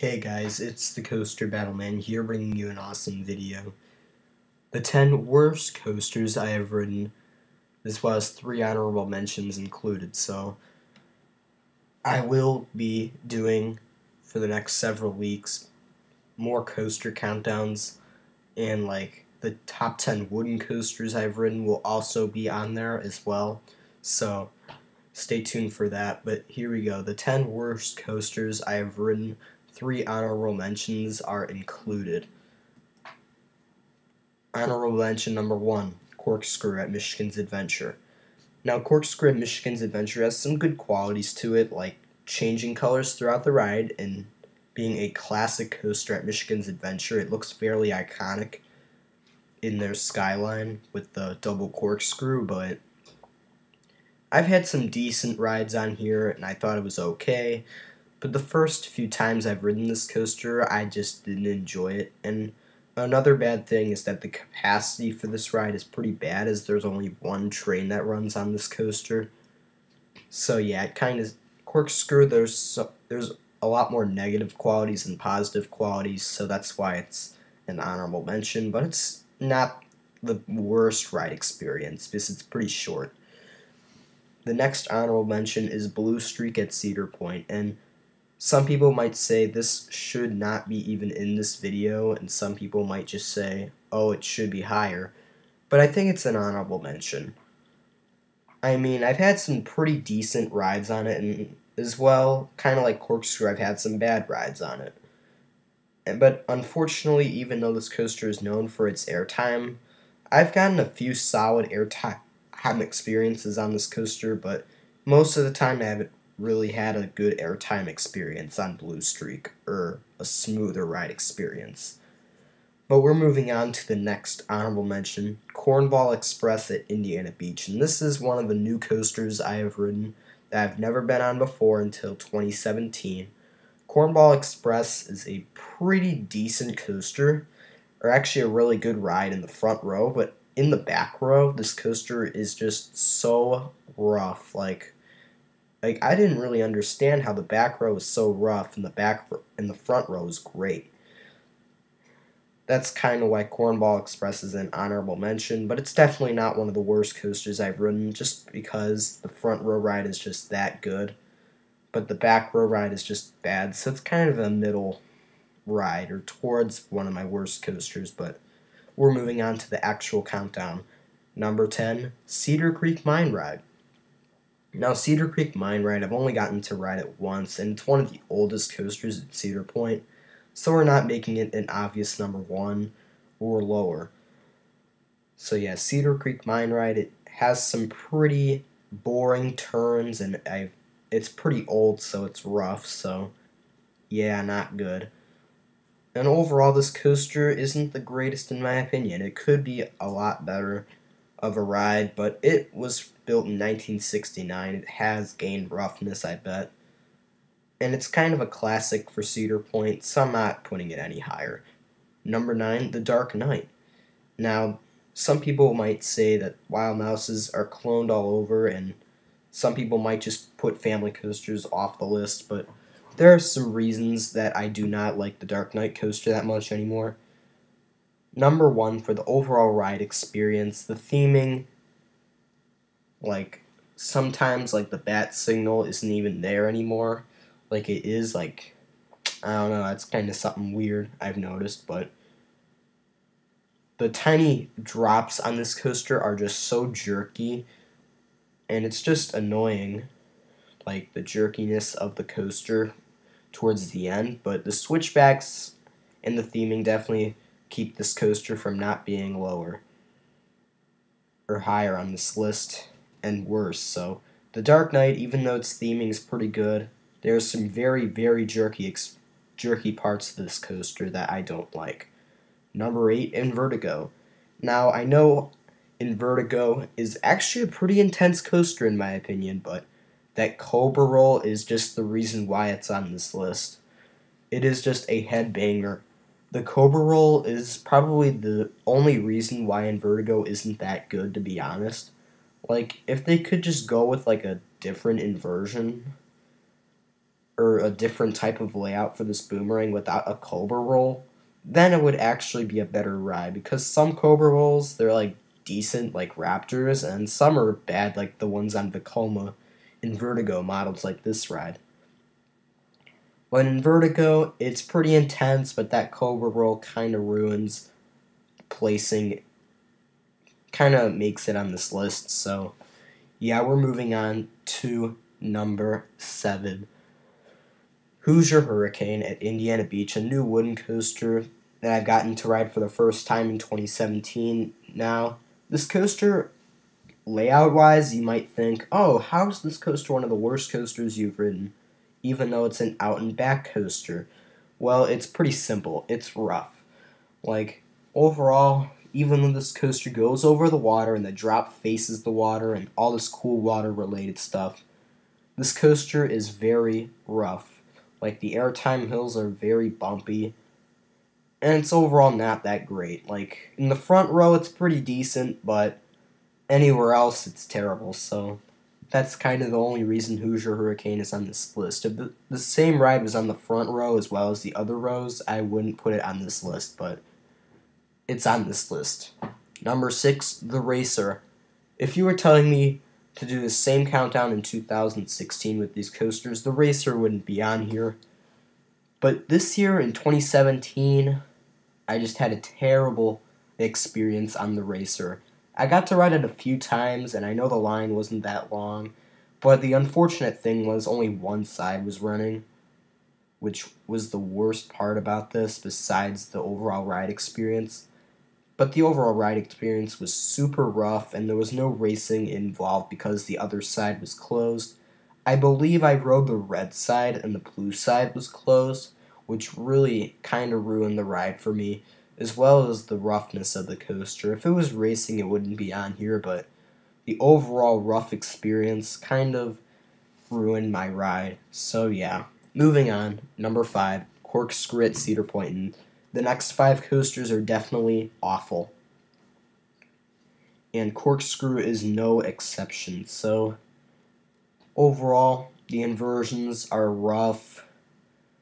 Hey guys, it's the Coaster Battleman here bringing you an awesome video. The 10 worst coasters I have ridden, as well as 3 honorable mentions included, so I will be doing, for the next several weeks, more coaster countdowns, and the top 10 wooden coasters I've ridden will also be on there as well, so stay tuned for that. But here we go, the 10 worst coasters I have ridden. 3 honorable mentions are included. Honorable mention number 1, Corkscrew at Michigan's Adventure. Now, Corkscrew at Michigan's Adventure has some good qualities to it, like changing colors throughout the ride and being a classic coaster at Michigan's Adventure. It looks fairly iconic in their skyline with the double corkscrew, but I've had some decent rides on here and I thought it was okay. But the first few times I've ridden this coaster, I just didn't enjoy it. And another bad thing is that the capacity for this ride is pretty bad, as there's only one train that runs on this coaster. So yeah, it kind of Corkscrew. There's a lot more negative qualities than positive qualities, so that's why it's an honorable mention. But it's not the worst ride experience because it's pretty short. The next honorable mention is Blue Streak at Cedar Point, and some people might say this should not be even in this video, and some people might just say, oh, it should be higher. But I think it's an honorable mention. I mean, I've had some pretty decent rides on it, and as well, kind of like Corkscrew, I've had some bad rides on it. But unfortunately, even though this coaster is known for its airtime, I've gotten a few solid airtime experiences on this coaster, but most of the time I haven't really had a good airtime experience on Blue Streak, or a smoother ride experience. But we're moving on to the next honorable mention, Cornball Express at Indiana Beach, and this is one of the new coasters I have ridden that I've never been on before until 2017. Cornball Express is a pretty decent coaster, or actually a really good ride in the front row, but in the back row, this coaster is just so rough. Like I didn't really understand how the back row was so rough and the front row is great. That's kind of why Cornball Express is an honorable mention, but it's definitely not one of the worst coasters I've ridden, just because the front row ride is just that good, but the back row ride is just bad, so it's kind of a middle ride, or towards one of my worst coasters. But we're moving on to the actual countdown. Number 10, Cedar Creek Mine Ride. Now, Cedar Creek Mine Ride, I've only gotten to ride it once, and it's one of the oldest coasters at Cedar Point, so we're not making it an obvious number 1 or lower. So yeah, Cedar Creek Mine Ride, it has some pretty boring turns, and it's pretty old, so it's rough, so yeah, not good. And overall, this coaster isn't the greatest in my opinion. It could be a lot better of a ride, but it was built in 1969. It has gained roughness, I bet. And it's kind of a classic for Cedar Point, so I'm not putting it any higher. Number 9, The Dark Knight. Now, some people might say that Wild Mouses are cloned all over, and some people might just put family coasters off the list, but there are some reasons that I do not like the Dark Knight coaster that much anymore. Number 1, for the overall ride experience, the theming, sometimes the bat signal isn't even there anymore. It is, I don't know, that's kind of something weird I've noticed, but the tiny drops on this coaster are just so jerky, and it's just annoying, the jerkiness of the coaster towards the end. But the switchbacks and the theming definitely keep this coaster from not being lower or higher on this list, and worse. So the Dark Knight, even though its theming is pretty good, there's some very, very jerky parts of this coaster that I don't like. Number 8, Invertigo. Now, I know Invertigo is actually a pretty intense coaster in my opinion, but that Cobra Roll is just the reason why it's on this list. It is just a headbanger. The Cobra Roll is probably the only reason why Invertigo isn't that good, to be honest. If they could just go with a different inversion, or a different type of layout for this boomerang without a Cobra roll, then it would actually be a better ride, because some Cobra rolls, they're like decent like Raptors, and some are bad like the ones on Vekoma in Vertigo models like this ride. But in Vertigo, it's pretty intense, but that Cobra roll kind of ruins placing, kind of makes it on this list. So yeah, we're moving on to number 7. Hoosier Hurricane at Indiana Beach, a new wooden coaster that I've gotten to ride for the first time in 2017 now. This coaster, layout-wise, you might think, oh, how is this coaster one of the worst coasters you've ridden, even though it's an out-and-back coaster? Well, it's pretty simple. It's rough. Like, overall, even though this coaster goes over the water and the drop faces the water and all this cool water-related stuff, this coaster is very rough. Like, the airtime hills are very bumpy, and it's overall not that great. Like, in the front row, it's pretty decent, but anywhere else, it's terrible. So that's kind of the only reason Hoosier Hurricane is on this list. If the same ride was on the front row as well as the other rows, I wouldn't put it on this list, but it's on this list. Number 6, The Racer. If you were telling me to do the same countdown in 2016 with these coasters, the Racer wouldn't be on here. But this year, in 2017, I just had a terrible experience on the Racer. I got to ride it a few times, and I know the line wasn't that long, but the unfortunate thing was only one side was running, which was the worst part about this, besides the overall ride experience. But the overall ride experience was super rough, and there was no racing involved because the other side was closed. I believe I rode the red side and the blue side was closed, which really kind of ruined the ride for me, as well as the roughness of the coaster. If it was racing, it wouldn't be on here, but the overall rough experience kind of ruined my ride. So yeah, moving on. Number 5, Corkscrew at Cedar Point. And the next 5 coasters are definitely awful, and Corkscrew is no exception. So overall, the inversions are rough.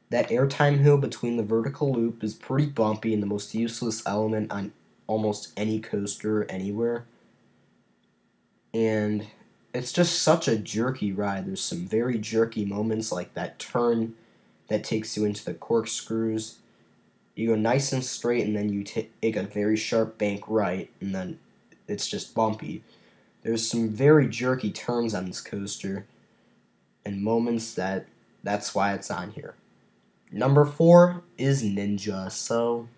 That airtime hill between the vertical loop is pretty bumpy and the most useless element on almost any coaster anywhere. And it's just such a jerky ride. There's some very jerky moments, like that turn that takes you into the corkscrews. You go nice and straight, and then you take a very sharp bank right, and then it's just bumpy. There's some very jerky turns on this coaster, and moments that's why it's on here. Number 4 is Ninja. So,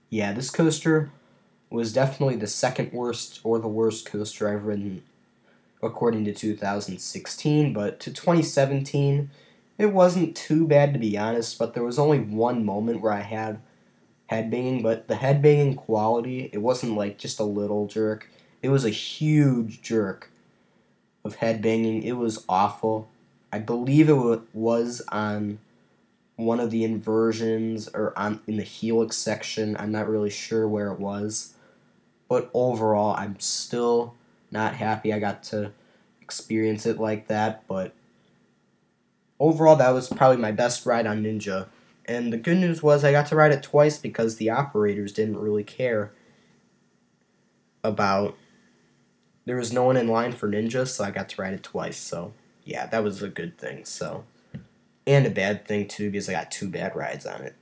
yeah, this coaster was definitely the second worst or the worst coaster I've ridden according to 2016, but to 2017, it wasn't too bad, to be honest, but there was only one moment where I had headbanging, but the headbanging quality, it wasn't like just a little jerk. It was a huge jerk of headbanging. It was awful. I believe it was on one of the inversions or in the helix section. I'm not really sure where it was. But overall, I'm still not happy I got to experience it like that, but overall, that was probably my best ride on Ninja. And the good news was I got to ride it twice because the operators didn't really care about... There was no one in line for Ninja, so I got to ride it twice. So, yeah, that was a good thing. So, and a bad thing, too, because I got 2 bad rides on it.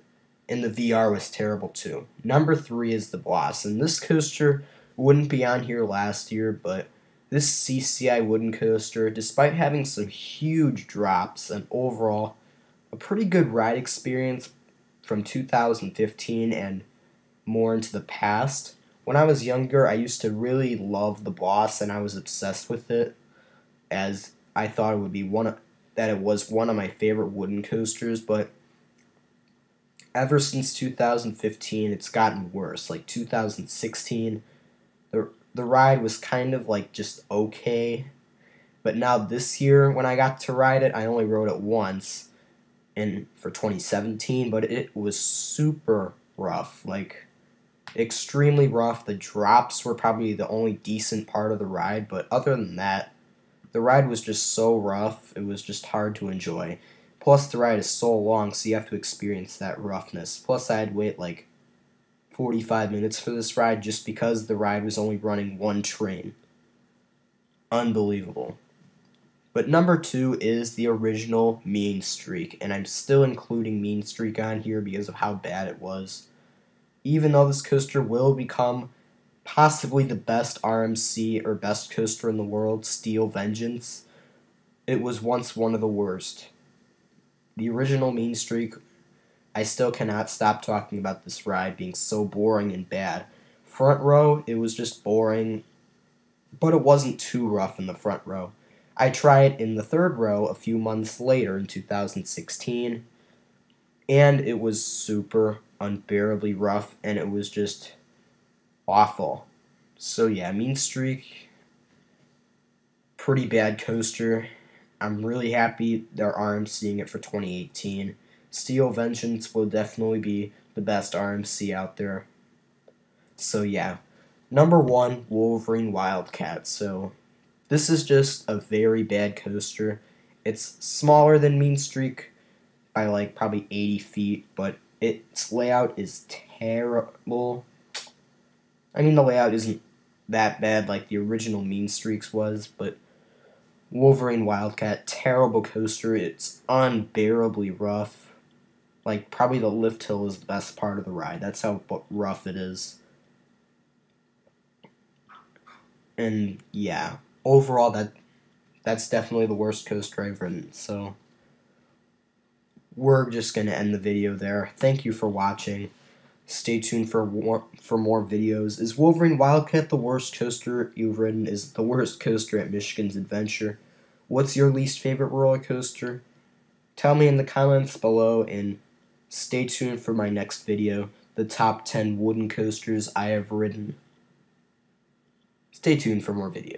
And the VR was terrible, too. Number 3 is the Boss. And this coaster wouldn't be on here last year, but this CCI wooden coaster, despite having some huge drops and overall a pretty good ride experience from 2015 and more into the past. When I was younger, I used to really love the Boss, and I was obsessed with it, as I thought it would be that it was one of my favorite wooden coasters, but ever since 2015, it's gotten worse. Like 2016, the ride was kind of like just okay, but now this year when I got to ride it, I only rode it once, and for 2017, but it was super rough, like extremely rough. The drops were probably the only decent part of the ride, but other than that, the ride was just so rough, it was just hard to enjoy. Plus, the ride is so long, so you have to experience that roughness. Plus, I had to wait like 45 minutes for this ride just because the ride was only running one train. Unbelievable. But number 2 is the original Mean Streak, and I'm still including Mean Streak on here because of how bad it was. Even though this coaster will become possibly the best RMC or best coaster in the world, Steel Vengeance, it was once one of the worst. The original Mean Streak, I still cannot stop talking about this ride being so boring and bad. Front row, it was just boring, but it wasn't too rough in the front row. I tried in the third row a few months later in 2016, and it was super unbearably rough, and it was just awful. So yeah, Mean Streak, pretty bad coaster. I'm really happy they're RMCing it for 2018. Steel Vengeance will definitely be the best RMC out there. So yeah, number 1, Wolverine Wildcat. So this is just a very bad coaster. It's smaller than Mean Streak by like probably 80 feet, but its layout is terrible. I mean, the layout isn't that bad like the original Mean Streaks was, but Wolverine Wildcat, terrible coaster. It's unbearably rough. Like, probably the lift hill is the best part of the ride. That's how rough it is. And yeah, overall, that's definitely the worst coaster I've ridden. So we're just gonna end the video there. Thank you for watching. Stay tuned for more videos. Is Wolverine Wildcat the worst coaster you've ridden? Is it the worst coaster at Michigan's Adventure? What's your least favorite roller coaster? Tell me in the comments below, and stay tuned for my next video, the top 10 wooden coasters I have ridden. Stay tuned for more videos.